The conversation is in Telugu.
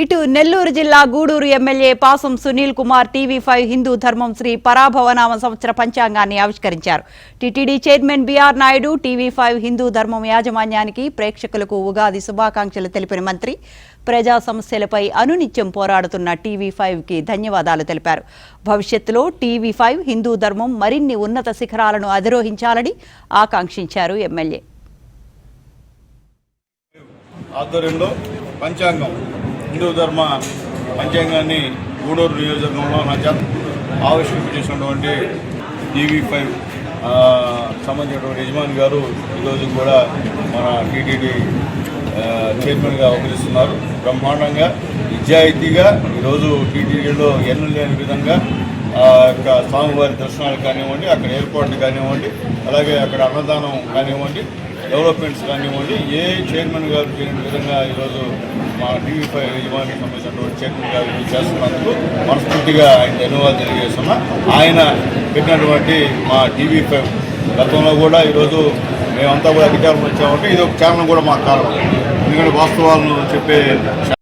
ఇటు నెల్లూరు జిల్లా గూడూరు ఎమ్మెల్యే పాసం సునీల్ కుమార్ టీవీ5 హిందూ ధర్మం శ్రీ పరాభవనామ సంవత్సర పంచాంగాన్ని ఆవిష్కరించారు. TTD chairman BR Naidu TV five Hindu ధర్మం యాజమాన్యానికి ప్రేక్షకులకు ఉగాది శుభాకాంక్షలు తెలిపిన మంత్రి ప్రజా సమస్యలపై అనునిత్యం పోరాడుతున్న టీవీ5కి ధన్యవాదాలు తెలిపారు. భవిష్యత్తులో టీవీ5 హిందూ ధర్మం మరిన్ని ఉన్నత శిఖరాలను అధిరోహించాలని ఆకాంక్షించారు ఎమ్మెల్యే. ఆధ్వర్యంలో పంచాంగం హిందూ ధర్మ పంచాంగాన్ని గూడూరు నియోజకవర్గంలో నా చేత ఆవిష్కరించేసినటువంటి టీవీ5 సంబంధించినటువంటి యజమాని గారు ఈరోజు కూడా మన టీటీడీ చైర్మన్గా వ్యవహరిస్తున్నారు. బ్రహ్మాండంగా నిజాయితీగా ఈరోజు టీటీడీలో ఎన్ను లేని విధంగా స్వామివారి దర్శనాలు కానివ్వండి, అక్కడ ఏర్పాట్లు కానివ్వండి, అలాగే అక్కడ అన్నదానం కానివ్వండి, డెవలప్మెంట్స్ కానివ్వండి, ఏ చైర్మన్ గారు చేయని విధంగా ఈరోజు మా టీవీ5 యజమానికి సంబంధించినటువంటి చైర్మన్ గారు చేస్తున్నందుకు మనస్ఫూర్తిగా ఆయన ధన్యవాదాలు తెలియజేస్తున్నా. ఆయన పెట్టినటువంటి మా టీవీ5 గతంలో కూడా ఈరోజు మేమంతా కూడా అధికారం వచ్చామంటే ఇది ఒక కారణం కూడా మాకు కారణం. ఎందుకంటే వాస్తవాలను చెప్పే